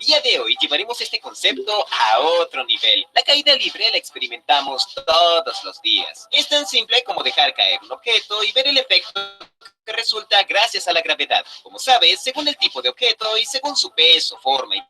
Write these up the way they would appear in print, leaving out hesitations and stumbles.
día de hoy llevaremos este concepto a otro nivel. La caída libre la experimentamos todos los días. Es tan simple como dejar caer un objeto y ver el efecto que resulta gracias a la gravedad. Como sabes, según el tipo de objeto y según su peso, forma y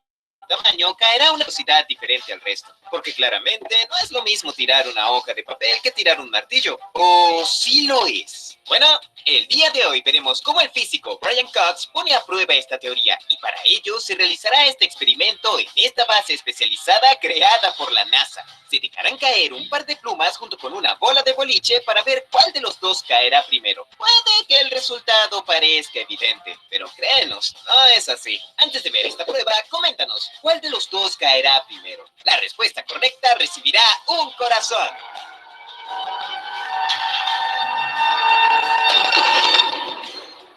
tamaño, caerá a una velocidad diferente al resto. Porque claramente no es lo mismo tirar una hoja de papel que tirar un martillo. ¿O sí lo es? Bueno, el día de hoy veremos cómo el físico Brian Cox pone a prueba esta teoría y para ello se realizará este experimento en esta base especializada creada por la NASA. Se dejarán caer un par de plumas junto con una bola de boliche para ver cuál de los dos caerá primero. Puede que el resultado parezca evidente, pero créenos, no es así. Antes de ver esta prueba, coméntanos, ¿cuál de los dos caerá primero? La respuesta correcta recibirá un corazón.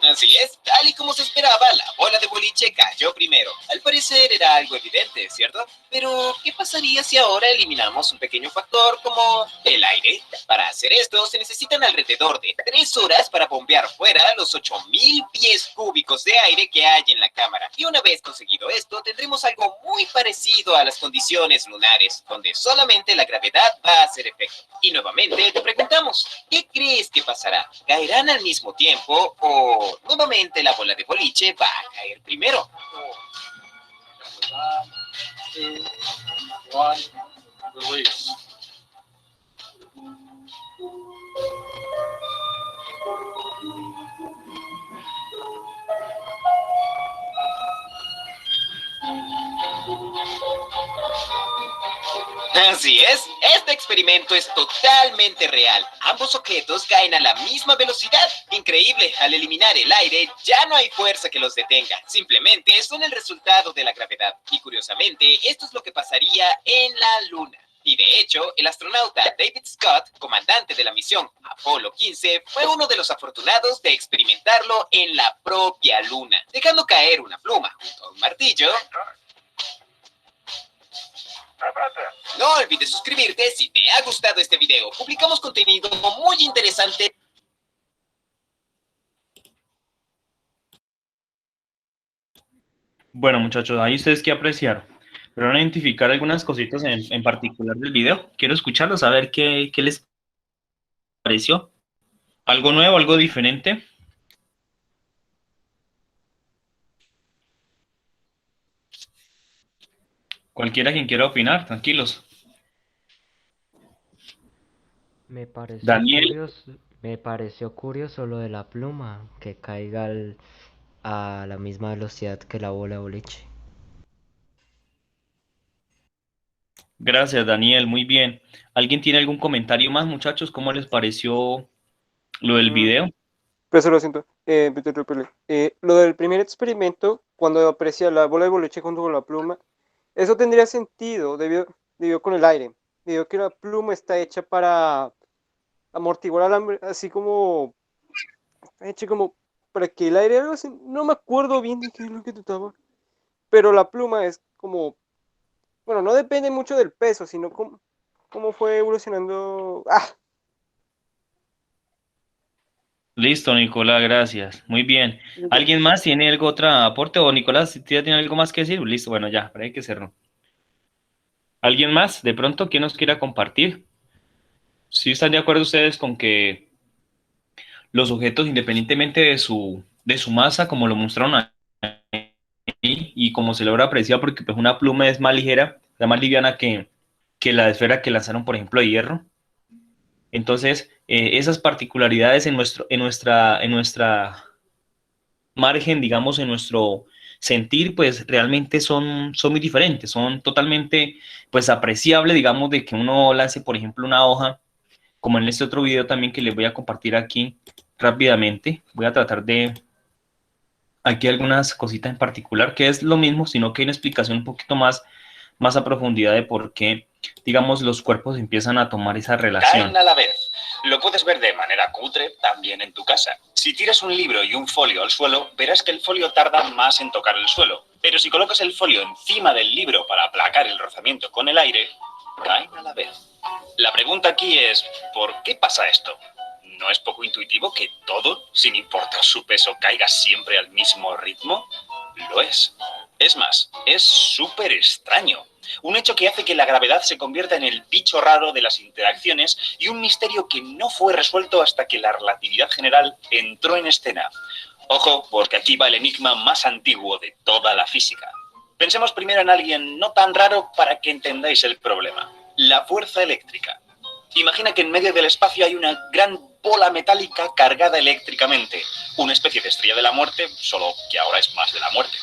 Así es, tal y como se esperaba, la bola de boliche cayó primero. Al parecer era algo evidente, ¿cierto? Pero, ¿qué pasaría si ahora eliminamos un pequeño factor como el aire? Para hacer esto se necesitan alrededor de 3 horas para bombear fuera los 8000 pies cúbicos de aire que hay en la cámara. Y una vez conseguido esto, tendremos algo muy parecido a las condiciones lunares, donde solamente la gravedad va a hacer efecto. Y nuevamente te preguntamos, ¿qué crees que pasará? ¿Caerán al mismo tiempo o nuevamente la bola de boliche va a caer primero? 2, 1, release. Así es, este experimento es totalmente real. Ambos objetos caen a la misma velocidad. Increíble, al eliminar el aire ya no hay fuerza que los detenga. Simplemente son el resultado de la gravedad. Y curiosamente, esto es lo que pasaría en la Luna. Y de hecho, el astronauta David Scott, comandante de la misión Apolo 15, fue uno de los afortunados de experimentarlo en la propia Luna, dejando caer una pluma junto a un martillo. No olvides suscribirte si te ha gustado este video. Publicamos contenido muy interesante. Bueno, muchachos, ahí ustedes qué apreciaron. Pero van a identificar algunas cositas en particular del video. Quiero escucharlos, a ver qué les pareció. ¿Algo nuevo, algo diferente? Cualquiera quien quiera opinar, tranquilos. Daniel, Me pareció curioso lo de la pluma, que caiga a la misma velocidad que la bola de boliche. gracias, Daniel, muy bien. ¿Alguien tiene algún comentario más, muchachos? ¿Cómo les pareció lo del video? Pues lo siento, lo del primer experimento, cuando aprecia la bola de boliche junto con la pluma, eso tendría sentido debido con el aire, debido a que la pluma está hecha para amortiguar al hambre, así como, está hecha como para que el aire, algo así, no me acuerdo bien de qué es lo que trataba, pero la pluma es como, bueno, no depende mucho del peso, sino cómo fue evolucionando. Listo, Nicolás, gracias. Muy bien. ¿Alguien más tiene algo otro aporte? O Nicolás, si tiene algo más que decir, listo, bueno, ya, pero hay que cerrar. ¿Alguien más? De pronto, ¿quién nos quiera compartir? ¿Sí están de acuerdo ustedes con que los objetos, independientemente de su masa, como lo mostraron ahí, y como se logra apreciar, porque pues una pluma es más ligera, es más liviana que la esfera que lanzaron, por ejemplo, de hierro? Entonces, esas particularidades en nuestra margen, digamos, en nuestro sentir, pues realmente son muy diferentes, son totalmente, pues, apreciable, digamos, de que uno lance, por ejemplo, una hoja, como en este otro video también que les voy a compartir aquí rápidamente. Voy a tratar de aquí algunas cositas en particular, que es lo mismo, sino que hay una explicación un poquito más a profundidad de por qué, digamos, los cuerpos empiezan a tomar esa relación. Caen a la vez. Lo puedes ver de manera cutre también en tu casa. Si tiras un libro y un folio al suelo, verás que el folio tarda más en tocar el suelo. Pero si colocas el folio encima del libro para aplacar el rozamiento con el aire, caen a la vez. La pregunta aquí es, ¿por qué pasa esto? ¿No es poco intuitivo que todo, sin importar su peso, caiga siempre al mismo ritmo? Lo es. Es más, es súper extraño. Un hecho que hace que la gravedad se convierta en el bicho raro de las interacciones y un misterio que no fue resuelto hasta que la relatividad general entró en escena. Ojo, porque aquí va el enigma más antiguo de toda la física. Pensemos primero en alguien no tan raro para que entendáis el problema. La fuerza eléctrica. Imagina que en medio del espacio hay una gran bola metálica cargada eléctricamente. Una especie de estrella de la muerte, solo que ahora es más de la muerte.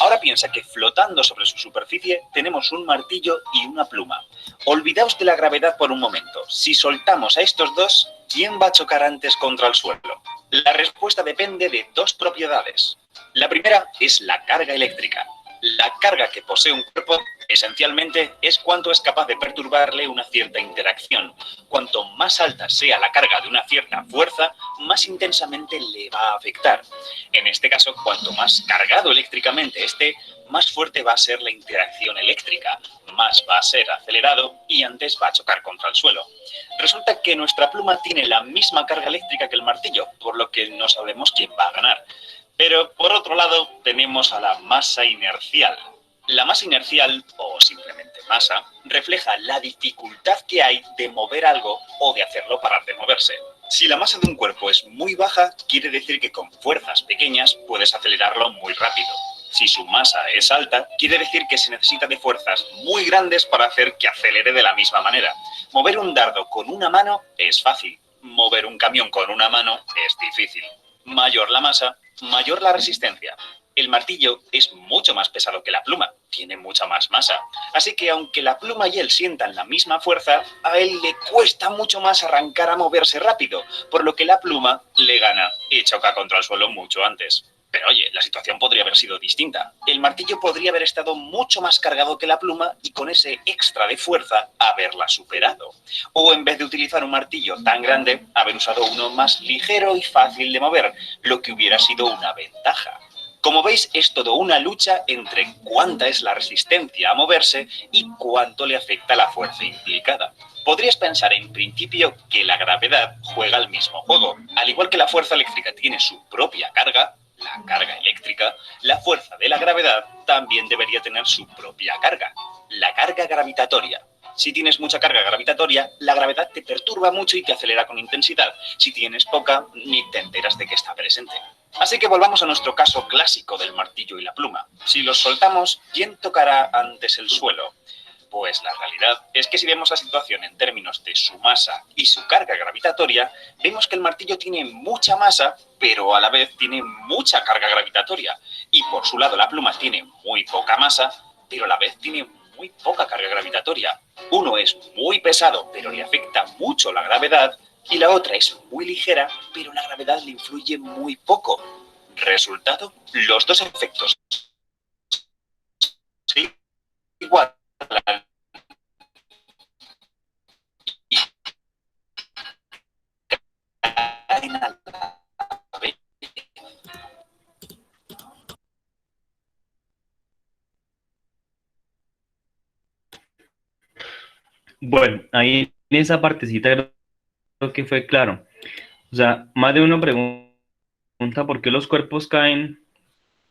Ahora piensa que flotando sobre su superficie tenemos un martillo y una pluma. Olvidaos de la gravedad por un momento. Si soltamos a estos dos, ¿quién va a chocar antes contra el suelo? La respuesta depende de dos propiedades. La primera es la carga eléctrica. La carga que posee un cuerpo, esencialmente, es cuánto es capaz de perturbarle una cierta interacción. Cuanto más alta sea la carga de una cierta fuerza, más intensamente le va a afectar. En este caso, cuanto más cargado eléctricamente esté, más fuerte va a ser la interacción eléctrica, más va a ser acelerado y antes va a chocar contra el suelo. Resulta que nuestra pluma tiene la misma carga eléctrica que el martillo, por lo que no sabemos quién va a ganar. Pero, por otro lado, tenemos a la masa inercial. La masa inercial, o simplemente masa, refleja la dificultad que hay de mover algo o de hacerlo parar de moverse. Si la masa de un cuerpo es muy baja, quiere decir que con fuerzas pequeñas puedes acelerarlo muy rápido. Si su masa es alta, quiere decir que se necesita de fuerzas muy grandes para hacer que acelere de la misma manera. Mover un dardo con una mano es fácil. Mover un camión con una mano es difícil. Mayor la masa, mayor la resistencia. El martillo es mucho más pesado que la pluma, tiene mucha más masa. Así que aunque la pluma y él sientan la misma fuerza, a él le cuesta mucho más arrancar a moverse rápido, por lo que la pluma le gana y choca contra el suelo mucho antes. Pero oye, la situación podría haber sido distinta. El martillo podría haber estado mucho más cargado que la pluma y con ese extra de fuerza haberla superado. O en vez de utilizar un martillo tan grande, haber usado uno más ligero y fácil de mover, lo que hubiera sido una ventaja. Como veis, es todo una lucha entre cuánta es la resistencia a moverse y cuánto le afecta la fuerza implicada. Podrías pensar en principio que la gravedad juega el mismo juego. Al igual que la fuerza eléctrica tiene su propia carga, la carga eléctrica, la fuerza de la gravedad también debería tener su propia carga, la carga gravitatoria. Si tienes mucha carga gravitatoria, la gravedad te perturba mucho y te acelera con intensidad. Si tienes poca, ni te enteras de que está presente. Así que volvamos a nuestro caso clásico del martillo y la pluma. Si los soltamos, ¿quién tocará antes el suelo? Pues la realidad es que si vemos la situación en términos de su masa y su carga gravitatoria, vemos que el martillo tiene mucha masa, pero a la vez tiene mucha carga gravitatoria. Y por su lado la pluma tiene muy poca masa, pero a la vez tiene muy poca carga gravitatoria. Uno es muy pesado, pero le afecta mucho la gravedad, y la otra es muy ligera, pero la gravedad le influye muy poco. Resultado, los dos efectos se igualan y caen a la vez. Bueno, ahí en esa partecita creo que fue claro. O sea, más de uno pregunta por qué los cuerpos caen,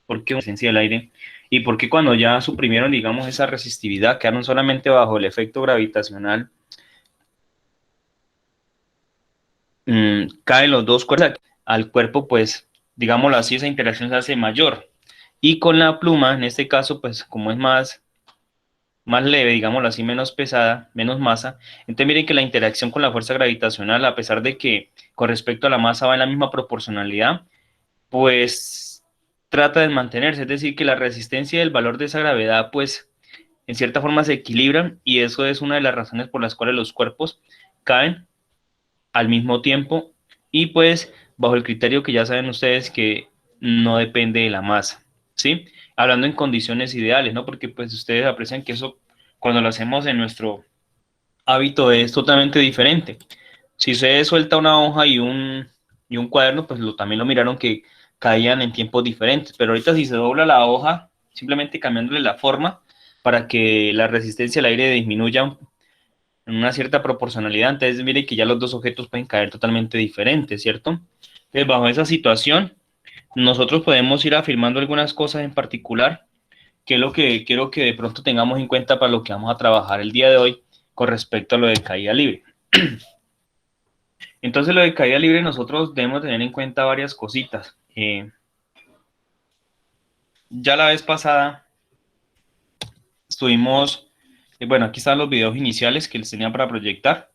por qué la esencia del aire, y por qué cuando ya suprimieron, digamos, esa resistividad, quedaron solamente bajo el efecto gravitacional, caen los dos cuerpos al cuerpo, pues, digámoslo así, esa interacción se hace mayor. Y con la pluma, en este caso, pues, como es más leve, digámoslo así, menos pesada, menos masa. Entonces miren que la interacción con la fuerza gravitacional, a pesar de que con respecto a la masa va en la misma proporcionalidad, pues trata de mantenerse, es decir, que la resistencia y el valor de esa gravedad, pues en cierta forma se equilibran y eso es una de las razones por las cuales los cuerpos caen al mismo tiempo y pues bajo el criterio que ya saben ustedes que no depende de la masa, ¿sí? Hablando en condiciones ideales, ¿no? Porque pues ustedes aprecian que eso cuando lo hacemos en nuestro hábito es totalmente diferente. Si se suelta una hoja y un cuaderno, pues también lo miraron que caían en tiempos diferentes, pero ahorita si se dobla la hoja, simplemente cambiándole la forma para que la resistencia al aire disminuya en una cierta proporcionalidad, entonces mire que ya los dos objetos pueden caer totalmente diferentes, ¿cierto? Entonces bajo esa situación, nosotros podemos ir afirmando algunas cosas en particular que es lo que quiero que de pronto tengamos en cuenta para lo que vamos a trabajar el día de hoy con respecto a lo de caída libre. Entonces, lo de caída libre nosotros debemos tener en cuenta varias cositas. Ya la vez pasada estuvimos, bueno, aquí están los videos iniciales que les tenía para proyectar,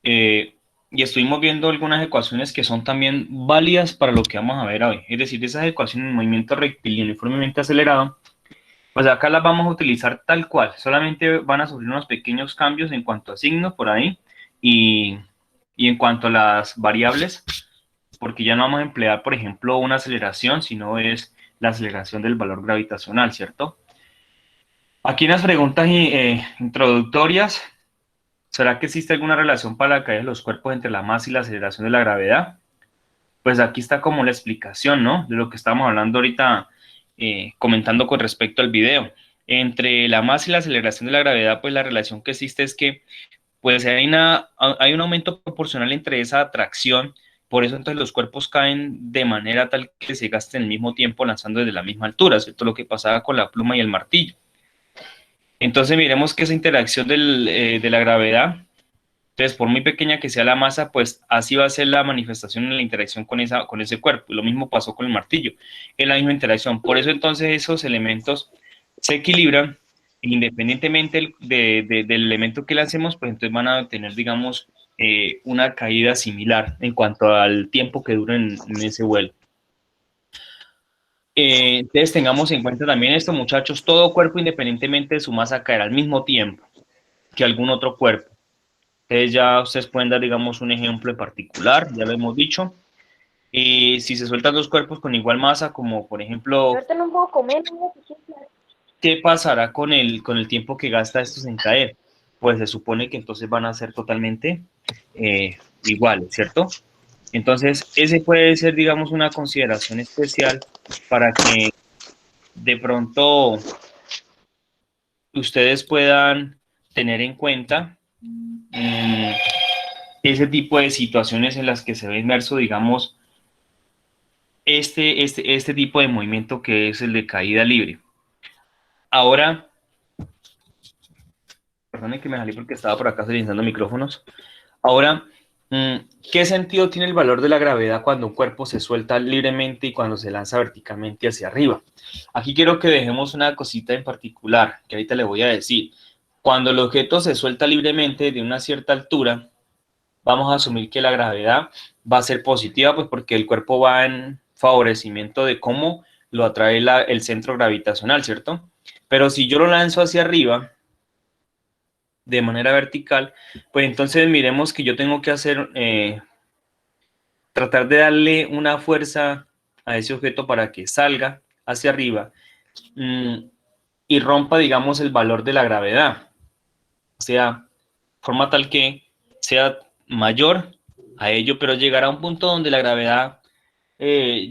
y estuvimos viendo algunas ecuaciones que son también válidas para lo que vamos a ver hoy. Es decir, esas ecuaciones en movimiento rectilíneo uniformemente acelerado, pues acá las vamos a utilizar tal cual, solamente van a sufrir unos pequeños cambios en cuanto a signos por ahí, y en cuanto a las variables, porque ya no vamos a emplear, por ejemplo, una aceleración, sino es la aceleración del valor gravitacional, ¿cierto? Aquí en las preguntas introductorias, ¿será que existe alguna relación para la caída de los cuerpos entre la masa y la aceleración de la gravedad? Pues aquí está como la explicación, ¿no? De lo que estamos hablando ahorita, comentando con respecto al video. Entre la masa y la aceleración de la gravedad, pues la relación que existe es que pues hay un aumento proporcional entre esa atracción, por eso entonces los cuerpos caen de manera tal que se gasten al mismo tiempo lanzando desde la misma altura, ¿cierto? Lo que pasaba con la pluma y el martillo. Entonces miremos que esa interacción de la gravedad, entonces por muy pequeña que sea la masa, pues así va a ser la manifestación en la interacción con ese cuerpo. Y lo mismo pasó con el martillo, es la misma interacción. Por eso entonces esos elementos se equilibran independientemente del elemento que lancemos, pues entonces van a tener, digamos, una caída similar en cuanto al tiempo que dura en ese vuelo. Entonces tengamos en cuenta también esto, muchachos, todo cuerpo independientemente de su masa caerá al mismo tiempo que algún otro cuerpo. Entonces ya ustedes pueden dar, digamos, un ejemplo en particular, ya lo hemos dicho. Si se sueltan dos cuerpos con igual masa, como por ejemplo, Ahorita no puedo comer, no ¿qué pasará con el tiempo que gasta estos en caer? Pues se supone que entonces van a ser totalmente iguales, ¿cierto? Entonces, ese puede ser, digamos, una consideración especial para que de pronto ustedes puedan tener en cuenta ese tipo de situaciones en las que se ve inmerso, digamos, este tipo de movimiento que es el de caída libre. Ahora, perdonen que me salí porque estaba por acá silenciando micrófonos. Ahora, ¿qué sentido tiene el valor de la gravedad cuando un cuerpo se suelta libremente y cuando se lanza verticalmente hacia arriba? Aquí quiero que dejemos una cosita en particular, que ahorita le voy a decir. Cuando el objeto se suelta libremente de una cierta altura, vamos a asumir que la gravedad va a ser positiva, pues porque el cuerpo va en favorecimiento de cómo lo atrae el centro gravitacional, ¿cierto? Pero si yo lo lanzo hacia arriba, de manera vertical, pues entonces miremos que yo tengo que hacer, tratar de darle una fuerza a ese objeto para que salga hacia arriba y rompa, digamos, el valor de la gravedad. O sea, forma tal que sea mayor a ello, pero llegará a un punto donde la gravedad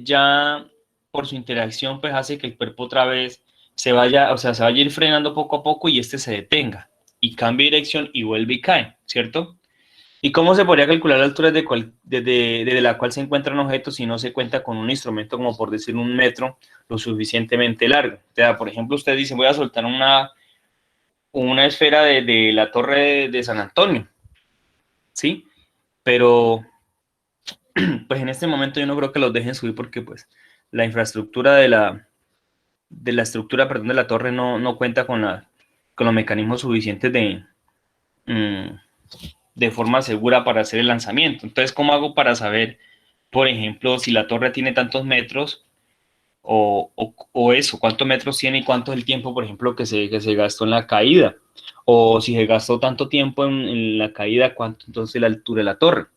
ya por su interacción pues hace que el cuerpo otra vez se vaya, o sea, se vaya a ir frenando poco a poco y este se detenga y cambia de dirección y vuelve y cae, ¿cierto? ¿Y cómo se podría calcular la altura desde la cual se encuentra un objeto si no se cuenta con un instrumento como por decir un metro lo suficientemente largo? O sea, por ejemplo, usted dice, voy a soltar una esfera de la torre de San Antonio, ¿sí? Pero pues en este momento yo no creo que los dejen subir porque pues la infraestructura de la estructura, perdón, de la torre no cuenta con los mecanismos suficientes de forma segura para hacer el lanzamiento. Entonces, ¿cómo hago para saber, por ejemplo, si la torre tiene tantos metros o eso, cuántos metros tiene y cuánto es el tiempo, por ejemplo, que se gastó en la caída? O si se gastó tanto tiempo en la caída, ¿cuánto entonces la altura de la torre?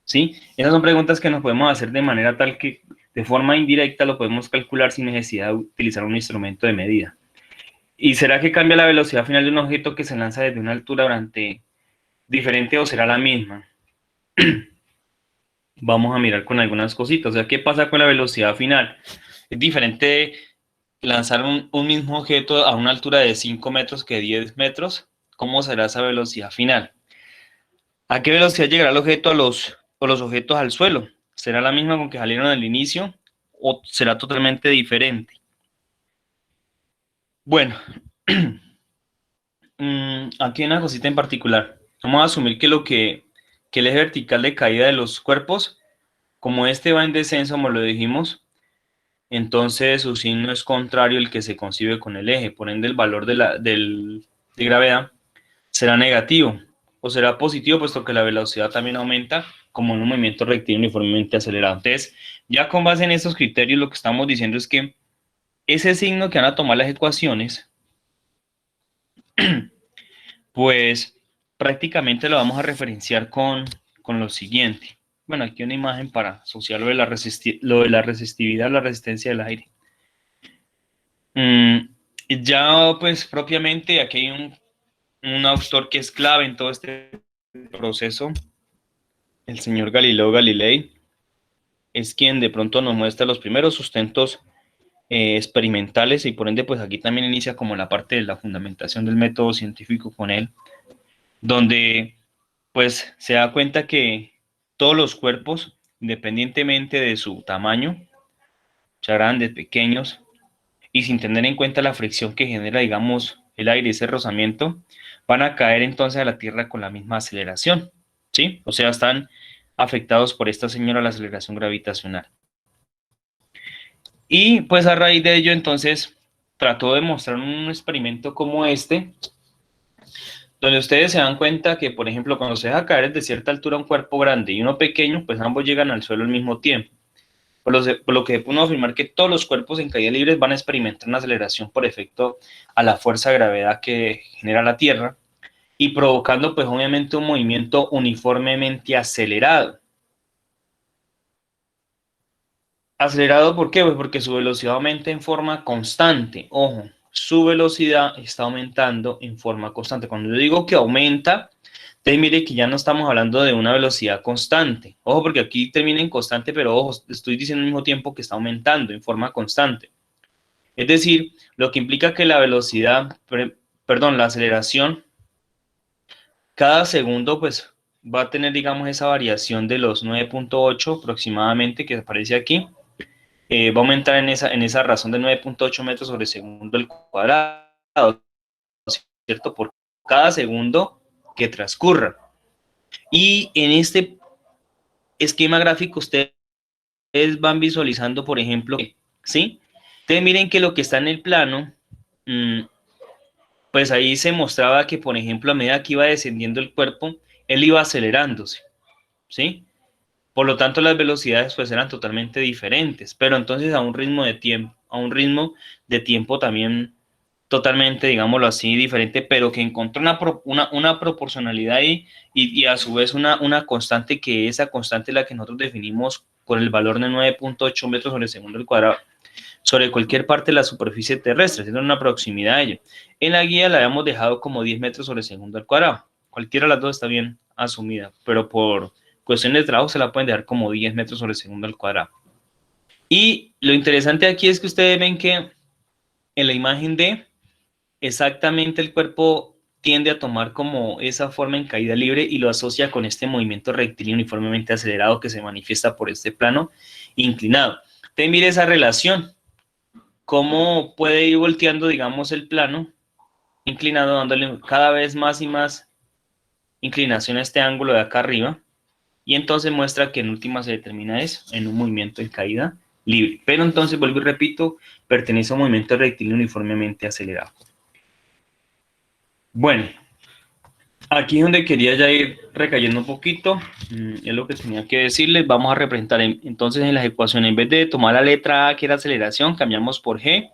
¿Sí? Esas son preguntas que nos podemos hacer de manera tal que de forma indirecta lo podemos calcular sin necesidad de utilizar un instrumento de medida. ¿Y será que cambia la velocidad final de un objeto que se lanza desde una altura durante diferente o será la misma? Vamos a mirar con algunas cositas. O sea, ¿qué pasa con la velocidad final? Es diferente lanzar un mismo objeto a una altura de 5 metros que 10 metros. ¿Cómo será esa velocidad final? ¿A qué velocidad llegará el objeto o los objetos al suelo? ¿Será la misma con que salieron al inicio o será totalmente diferente? Bueno, aquí hay una cosita en particular. Vamos a asumir que el eje vertical de caída de los cuerpos, como este va en descenso, como lo dijimos, entonces su signo es contrario al que se concibe con el eje. Por ende, el valor de gravedad será negativo o será positivo, puesto que la velocidad también aumenta como en un movimiento rectilíneo uniformemente acelerado. Entonces, ya con base en estos criterios, lo que estamos diciendo es que ese signo que van a tomar las ecuaciones, pues prácticamente lo vamos a referenciar con lo siguiente. Bueno, aquí una imagen para asociar lo de la resistividad, la resistencia del aire. Ya pues propiamente aquí hay un autor que es clave en todo este proceso, el señor Galileo Galilei, es quien de pronto nos muestra los primeros sustentos experimentales y por ende pues aquí también inicia como la parte de la fundamentación del método científico con él, donde pues se da cuenta que todos los cuerpos, independientemente de su tamaño, ya grandes, pequeños, y sin tener en cuenta la fricción que genera, digamos, el aire, ese rozamiento, van a caer entonces a la Tierra con la misma aceleración, ¿sí? O sea, están afectados por esta señora la aceleración gravitacional. Y pues a raíz de ello, entonces, trató de mostrar un experimento como este, donde ustedes se dan cuenta que, por ejemplo, cuando se deja caer desde cierta altura un cuerpo grande y uno pequeño, pues ambos llegan al suelo al mismo tiempo. Por lo que podemos afirmar que todos los cuerpos en caída libre van a experimentar una aceleración por efecto a la fuerza de gravedad que genera la Tierra y provocando, pues obviamente, un movimiento uniformemente acelerado. ¿Acelerado por qué? Pues porque su velocidad aumenta en forma constante. Ojo, su velocidad está aumentando en forma constante. Cuando yo digo que aumenta, entonces mire que ya no estamos hablando de una velocidad constante. Ojo, porque aquí termina en constante, pero ojo, estoy diciendo al mismo tiempo que está aumentando en forma constante. Es decir, lo que implica que la velocidad, perdón, la aceleración, cada segundo, pues va a tener, digamos, esa variación de los 9.8 aproximadamente que aparece aquí. Va a aumentar en esa razón de 9.8 metros sobre segundo al cuadrado, ¿cierto? Por cada segundo que transcurra. Y en este esquema gráfico ustedes van visualizando, por ejemplo, ¿sí? Ustedes miren que lo que está en el plano, pues ahí se mostraba que, por ejemplo, a medida que iba descendiendo el cuerpo, él iba acelerándose, ¿sí? Por lo tanto, las velocidades pues eran totalmente diferentes, pero entonces a un ritmo de tiempo también totalmente, digámoslo así, diferente, pero que encontró una proporcionalidad ahí y a su vez una constante, que esa constante es la que nosotros definimos con el valor de 9.8 metros sobre segundo al cuadrado sobre cualquier parte de la superficie terrestre, siendo una proximidad a ella. En la guía la habíamos dejado como 10 metros sobre segundo al cuadrado. Cualquiera de las dos está bien asumida, pero por cuestión de trabajo se la pueden dejar como 10 metros sobre segundo al cuadrado. Y lo interesante aquí es que ustedes ven que en la imagen D, exactamente el cuerpo tiende a tomar como esa forma en caída libre y lo asocia con este movimiento rectilíneo uniformemente acelerado que se manifiesta por este plano inclinado. Entonces mire esa relación, cómo puede ir volteando, digamos, el plano inclinado, dándole cada vez más y más inclinación a este ángulo de acá arriba, y entonces muestra que en última se determina eso, en un movimiento en caída libre. Pero entonces, vuelvo y repito, pertenece a un movimiento rectilíneo uniformemente acelerado. Bueno, aquí es donde quería ya ir recayendo un poquito, es lo que tenía que decirles. Vamos a representar entonces en las ecuaciones, en vez de tomar la letra A, que era aceleración, cambiamos por G,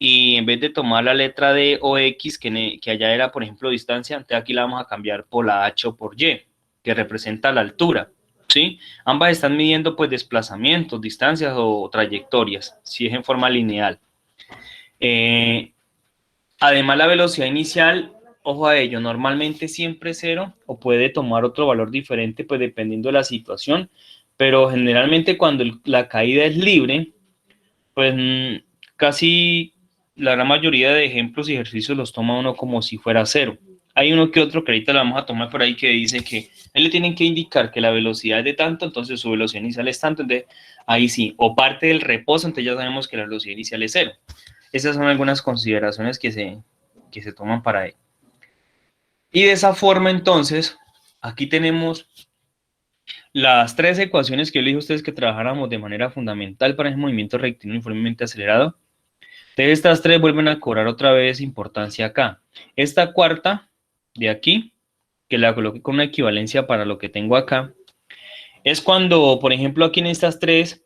y en vez de tomar la letra D o X, que allá era, por ejemplo, distancia, entonces aquí la vamos a cambiar por la H o por Y, que representa la altura, ¿sí? Ambas están midiendo, pues, desplazamientos, distancias o trayectorias, si es en forma lineal. Además, la velocidad inicial, ojo a ello, normalmente siempre es cero o puede tomar otro valor diferente, pues, dependiendo de la situación, pero generalmente cuando la caída es libre, pues, casi la gran mayoría de ejemplos y ejercicios los toma uno como si fuera cero. Hay uno que otro que ahorita lo vamos a tomar por ahí que dice que él le tienen que indicar que la velocidad es de tanto, entonces su velocidad inicial es tanto, entonces ahí sí, o parte del reposo, entonces ya sabemos que la velocidad inicial es cero. Esas son algunas consideraciones que se toman para ello. Y de esa forma, entonces, aquí tenemos las tres ecuaciones que yo les dije a ustedes que trabajáramos de manera fundamental para ese movimiento rectilíneo uniformemente acelerado. Entonces, estas tres vuelven a cobrar otra vez importancia acá. Esta cuarta de aquí, que la coloqué con una equivalencia para lo que tengo acá, es cuando, por ejemplo, aquí en estas tres,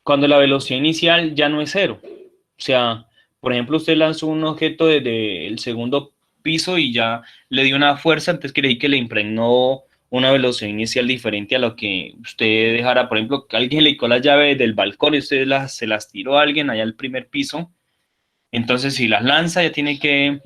cuando la velocidad inicial ya no es cero. O sea, por ejemplo, usted lanzó un objeto desde el segundo piso y ya le dio una fuerza, entonces quiere decir que le impregnó una velocidad inicial diferente a lo que usted dejara. Por ejemplo, que alguien le quitó las llaves del balcón y usted se las tiró a alguien allá al primer piso. Entonces, si las lanza, ya tiene que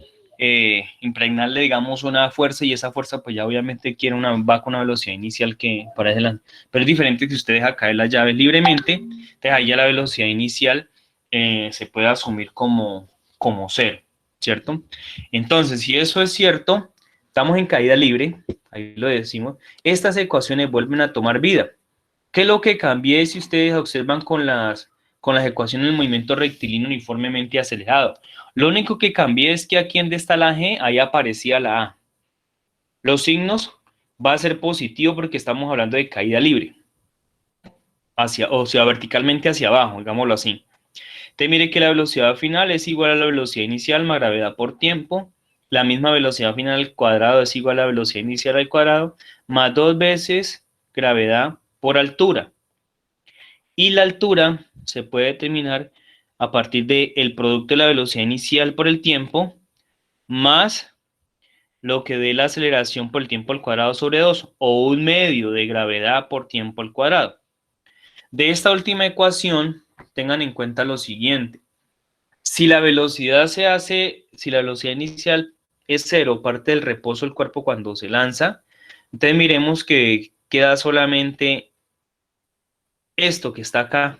impregnarle, digamos, una fuerza y esa fuerza, pues ya obviamente va con una velocidad inicial que para adelante. Pero es diferente que usted deja caer las llaves libremente, entonces ahí ya la velocidad inicial se puede asumir como cero, ¿cierto? Entonces, si eso es cierto, estamos en caída libre, ahí lo decimos, estas ecuaciones vuelven a tomar vida. ¿Qué es lo que cambié si ustedes observan con las ecuaciones del movimiento rectilíneo uniformemente acelerado? Lo único que cambié es que aquí donde está la G, ahí aparecía la A. Los signos va a ser positivo porque estamos hablando de caída libre, o sea, verticalmente hacia abajo, digámoslo así. Entonces mire que la velocidad final es igual a la velocidad inicial más gravedad por tiempo. La misma velocidad final al cuadrado es igual a la velocidad inicial al cuadrado, más 2 veces gravedad por altura. Y la altura se puede determinar a partir del producto de la velocidad inicial por el tiempo, más lo que dé la aceleración por el tiempo al cuadrado sobre 2, o un medio de gravedad por tiempo al cuadrado. De esta última ecuación, tengan en cuenta lo siguiente. Si la velocidad inicial es cero, parte del reposo del cuerpo cuando se lanza, entonces miremos que queda solamente esto que está acá,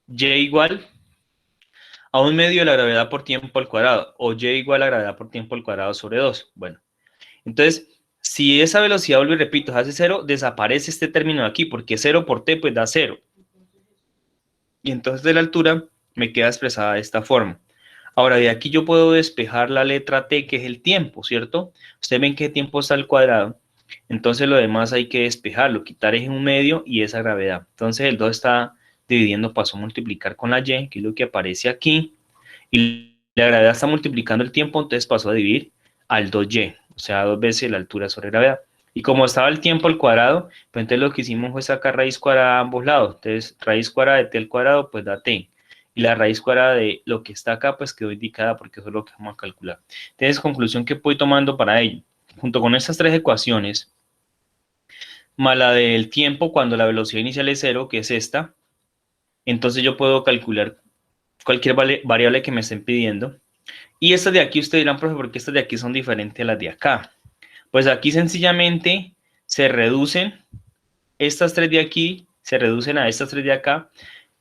y igual a un medio de la gravedad por tiempo al cuadrado, o y igual a la gravedad por tiempo al cuadrado sobre 2. Bueno, entonces, si esa velocidad, vuelvo y repito, hace cero, desaparece este término de aquí, porque 0 por t pues da 0. Y entonces de la altura me queda expresada de esta forma. Ahora, de aquí yo puedo despejar la letra t, que es el tiempo, ¿cierto? Ustedes ven que tiempo está al cuadrado, entonces lo demás hay que despejarlo, quitar es un medio y esa gravedad. Entonces el 2 está dividiendo, pasó a multiplicar con la y, que es lo que aparece aquí, y la gravedad está multiplicando el tiempo, entonces pasó a dividir al 2y, o sea, 2 veces la altura sobre gravedad. Y como estaba el tiempo al cuadrado, pues entonces lo que hicimos fue sacar raíz cuadrada a ambos lados. Entonces, raíz cuadrada de t al cuadrado, pues da t. Y la raíz cuadrada de lo que está acá, pues quedó indicada porque eso es lo que vamos a calcular. Entonces, conclusión que voy tomando para ello. Junto con estas tres ecuaciones, más la del tiempo cuando la velocidad inicial es 0, que es esta, entonces yo puedo calcular cualquier variable que me estén pidiendo. Y estas de aquí, ustedes dirán, profe, ¿por qué estas de aquí son diferentes a las de acá? Pues aquí sencillamente se reducen, estas tres de aquí se reducen a estas tres de acá,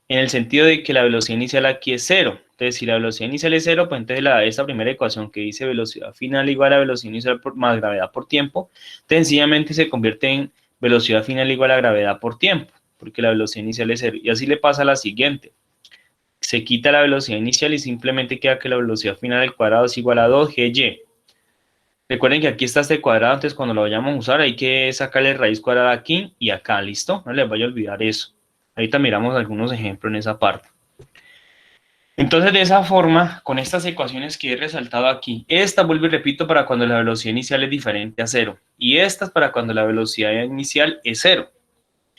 en el sentido de que la velocidad inicial aquí es 0. Entonces, si la velocidad inicial es 0, pues entonces esta primera ecuación que dice velocidad final igual a velocidad inicial más gravedad por tiempo, sencillamente se convierte en velocidad final igual a gravedad por tiempo, porque la velocidad inicial es 0. Y así le pasa a la siguiente. Se quita la velocidad inicial y simplemente queda que la velocidad final al cuadrado es igual a 2gy. Recuerden que aquí está este cuadrado, entonces cuando lo vayamos a usar hay que sacarle raíz cuadrada aquí y acá, ¿listo? No les vaya a olvidar eso. Ahorita miramos algunos ejemplos en esa parte. Entonces, de esa forma, con estas ecuaciones que he resaltado aquí, esta, vuelvo y repito, para cuando la velocidad inicial es diferente a 0. Y estas para cuando la velocidad inicial es 0.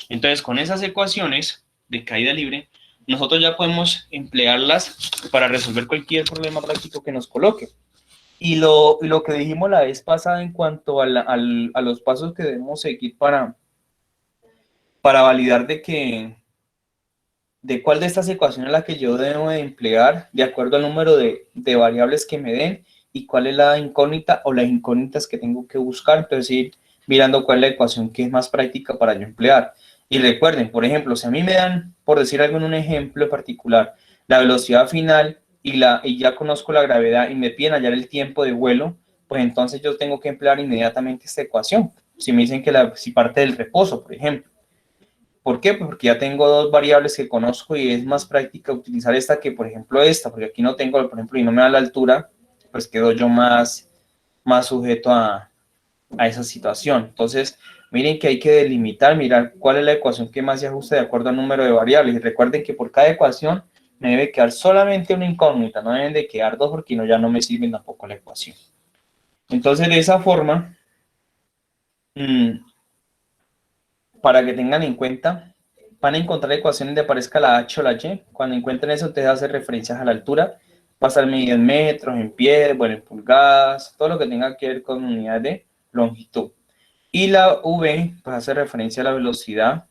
Entonces, con esas ecuaciones de caída libre, nosotros ya podemos emplearlas para resolver cualquier problema práctico que nos coloque. Y lo que dijimos la vez pasada en cuanto a los pasos que debemos seguir para validar de cuál de estas ecuaciones es la que yo debo de emplear de acuerdo al número de variables que me den y cuál es la incógnita o las incógnitas que tengo que buscar. Entonces ir mirando cuál es la ecuación que es más práctica para yo emplear. Y recuerden, por ejemplo, si a mí me dan, por decir algo en un ejemplo en particular, la velocidad final y ya conozco la gravedad y me piden hallar el tiempo de vuelo, pues entonces yo tengo que emplear inmediatamente esta ecuación. Si me dicen que si parte del reposo, por ejemplo. ¿Por qué? Pues porque ya tengo dos variables que conozco y es más práctica utilizar esta que, por ejemplo, esta, porque aquí no tengo, por ejemplo, y no me da la altura, pues quedo yo más sujeto a esa situación. Entonces, miren que hay que delimitar, mirar cuál es la ecuación que más se ajusta de acuerdo al número de variables. Y recuerden que por cada ecuación me debe quedar solamente una incógnita, no deben de quedar dos porque ya no me sirve tampoco la ecuación. Entonces, de esa forma, para que tengan en cuenta, van a encontrar ecuaciones donde aparezca la H o la Y. Cuando encuentren eso, ustedes hacen referencias a la altura. Va a estar medido en metros, en pies, bueno, en pulgadas, todo lo que tenga que ver con unidad de longitud. Y la V, pues hace referencia a la velocidad,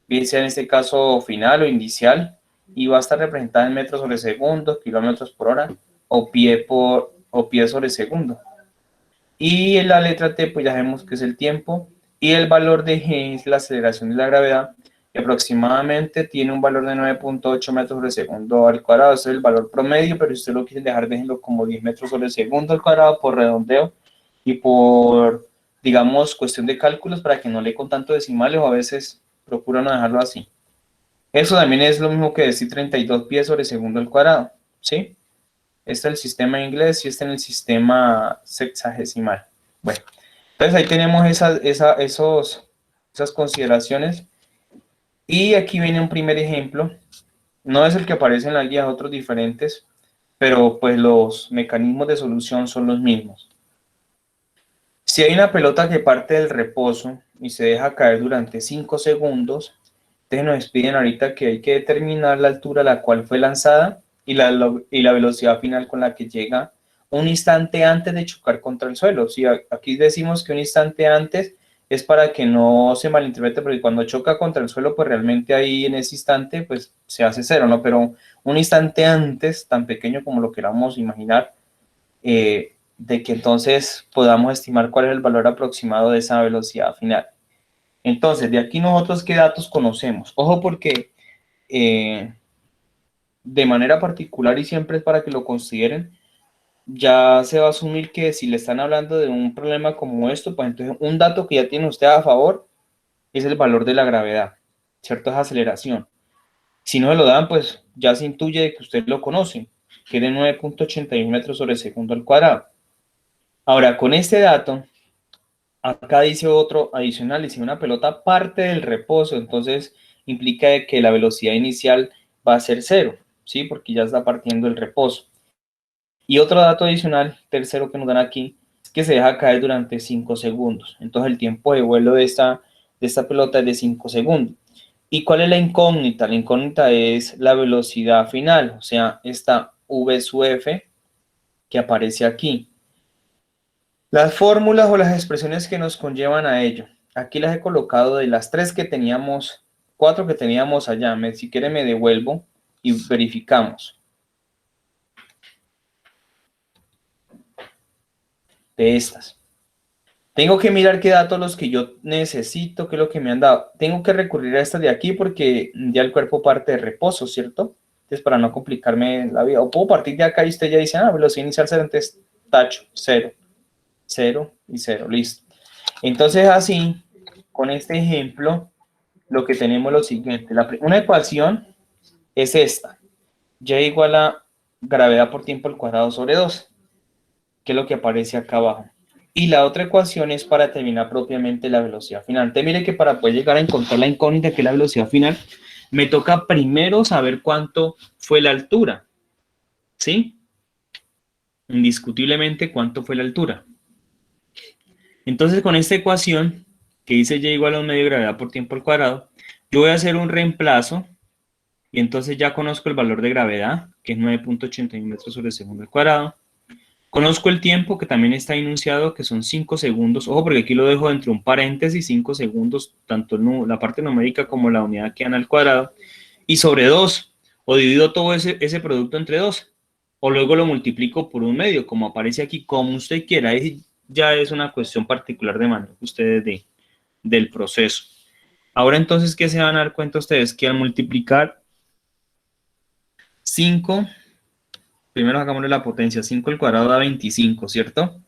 bien sea en este caso final o inicial, y va a estar representada en metros sobre segundo, kilómetros por hora, o pie sobre segundo. Y en la letra T, pues ya vemos que es el tiempo, y el valor de G es la aceleración de la gravedad, que aproximadamente tiene un valor de 9.8 metros sobre segundo al cuadrado. Ese es el valor promedio, pero si usted lo quiere dejar, déjenlo como 10 metros sobre segundo al cuadrado por redondeo y por, digamos, cuestión de cálculos para que no le con tanto decimales, o a veces procura no dejarlo así. Eso también es lo mismo que decir 32 pies sobre segundo al cuadrado, ¿sí? Este es el sistema inglés y este en el sistema sexagesimal. Bueno, entonces ahí tenemos esas consideraciones. Y aquí viene un primer ejemplo. No es el que aparece en la guía, otros diferentes, pero pues los mecanismos de solución son los mismos. Si hay una pelota que parte del reposo y se deja caer durante 5 segundos, entonces nos piden ahorita que hay que determinar la altura a la cual fue lanzada y la velocidad final con la que llega un instante antes de chocar contra el suelo. Si aquí decimos que un instante antes es para que no se malinterprete, porque cuando choca contra el suelo, pues realmente ahí en ese instante pues se hace cero, ¿no? Pero un instante antes, tan pequeño como lo queramos imaginar, de que entonces podamos estimar cuál es el valor aproximado de esa velocidad final. Entonces, de aquí nosotros, ¿qué datos conocemos? Ojo, porque de manera particular, y siempre es para que lo consideren, ya se va a asumir que si le están hablando de un problema como esto, pues entonces un dato que ya tiene usted a favor es el valor de la gravedad, ¿cierto? Es aceleración. Si no se lo dan, pues ya se intuye de que usted lo conoce, que es de 9.81 metros sobre segundo al cuadrado. Ahora, con este dato, acá dice otro adicional, si una pelota parte del reposo, entonces implica que la velocidad inicial va a ser cero, ¿sí? Porque ya está partiendo el reposo. Y otro dato adicional, tercero que nos dan aquí, es que se deja caer durante 5 segundos. Entonces el tiempo de vuelo de esta pelota es de 5 segundos. ¿Y cuál es la incógnita? La incógnita es la velocidad final, o sea, esta v sub f que aparece aquí. Las fórmulas o las expresiones que nos conllevan a ello. Aquí las he colocado de las 3 que teníamos, 4 que teníamos allá. Si quiere me devuelvo y verificamos. De estas. Tengo que mirar qué datos los que yo necesito, qué es lo que me han dado. Tengo que recurrir a estas de aquí porque ya el cuerpo parte de reposo, ¿cierto? Entonces, para no complicarme la vida. O puedo partir de acá y usted ya dice, velocidad inicial 0, entonces tacho, 0. 0 y 0, listo. Entonces así, con este ejemplo, lo que tenemos es lo siguiente. Una ecuación es esta. Y igual a gravedad por tiempo al cuadrado sobre 2, que es lo que aparece acá abajo. Y la otra ecuación es para determinar propiamente la velocidad final. Entonces mire que para poder llegar a encontrar la incógnita que es la velocidad final, me toca primero saber cuánto fue la altura. ¿Sí? Indiscutiblemente cuánto fue la altura. Entonces, con esta ecuación, que dice y igual a un medio de gravedad por tiempo al cuadrado, yo voy a hacer un reemplazo, y entonces ya conozco el valor de gravedad, que es 9.81 metros sobre segundo al cuadrado. Conozco el tiempo, que también está enunciado, que son 5 segundos. Ojo, porque aquí lo dejo entre un paréntesis, 5 segundos, tanto la parte numérica como la unidad quedan al cuadrado. Y sobre 2, o divido todo ese producto entre 2, o luego lo multiplico por un medio, como aparece aquí, como usted quiera. Ya es una cuestión particular de manejo ustedes del proceso. Ahora entonces, ¿qué se van a dar cuenta ustedes? Que al multiplicar 5, primero hagámosle la potencia, 5 al cuadrado da 25, ¿cierto?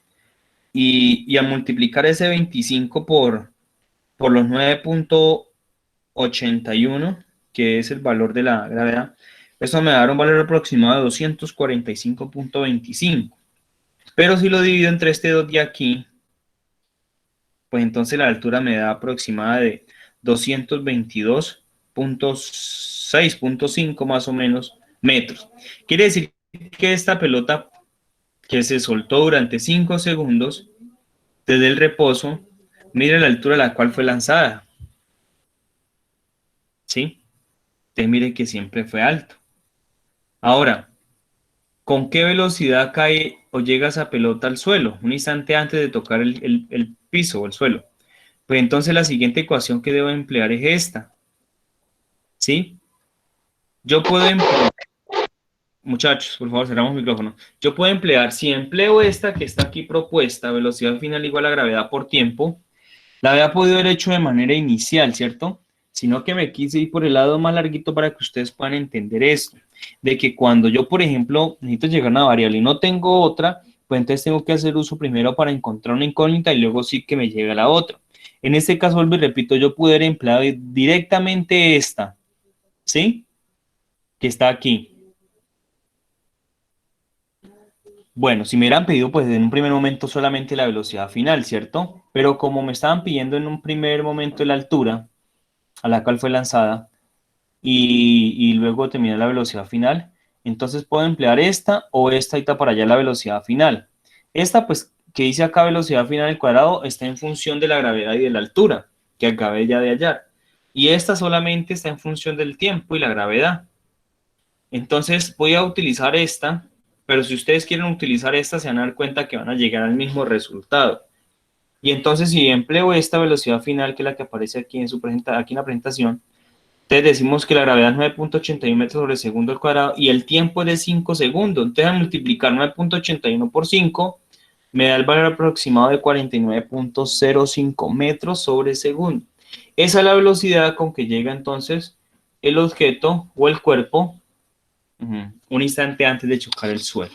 Y al multiplicar ese 25 por los 9.8 .81, que es el valor de la gravedad. Eso me da un valor aproximado de 245.25. Pero si lo divido entre este 2 de aquí, pues entonces la altura me da aproximada de 222.6.5 más o menos metros. Quiere decir que esta pelota que se soltó durante 5 segundos desde el reposo, mire la altura a la cual fue lanzada. ¿Sí? Entonces mire que siempre fue alto. Ahora, ¿con qué velocidad cae o llega esa pelota al suelo? Un instante antes de tocar el piso o el suelo. Pues entonces la siguiente ecuación que debo emplear es esta. ¿Sí? Yo puedo emplear, muchachos, por favor, cerramos el micrófono. Yo puedo emplear, si empleo esta que está aquí propuesta, velocidad final igual a gravedad por tiempo, la había podido haber hecho de manera inicial, ¿cierto? Sino que me quise ir por el lado más larguito para que ustedes puedan entender esto. De que cuando yo, por ejemplo, necesito llegar a una variable y no tengo otra, pues entonces tengo que hacer uso primero para encontrar una incógnita y luego sí que me llega la otra. En este caso, vuelvo y repito, yo pude haber empleado directamente esta, ¿sí? Que está aquí. Bueno, si me hubieran pedido, pues en un primer momento solamente la velocidad final, ¿cierto? Pero como me estaban pidiendo en un primer momento la altura a la cual fue lanzada y luego terminar la velocidad final, entonces puedo emplear esta o esta y para allá la velocidad final. Esta, pues, que dice acá velocidad final al cuadrado, está en función de la gravedad y de la altura, que acabé ya de hallar. Y esta solamente está en función del tiempo y la gravedad. Entonces voy a utilizar esta, pero si ustedes quieren utilizar esta, se van a dar cuenta que van a llegar al mismo resultado. Y entonces si empleo esta velocidad final, que es la que aparece aquí en, aquí en la presentación, entonces decimos que la gravedad es 9.81 metros sobre segundo al cuadrado y el tiempo es de 5 segundos. Entonces al multiplicar 9.81 por 5, me da el valor aproximado de 49.05 metros sobre segundo. Esa es la velocidad con que llega entonces el objeto o el cuerpo un instante antes de chocar el suelo.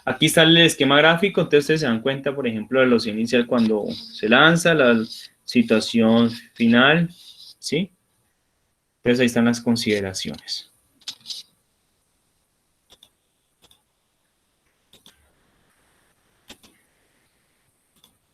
Aquí está el esquema gráfico, entonces ustedes se dan cuenta, por ejemplo, la velocidad inicial cuando se lanza, la situación final, ¿sí? Entonces ahí están las consideraciones.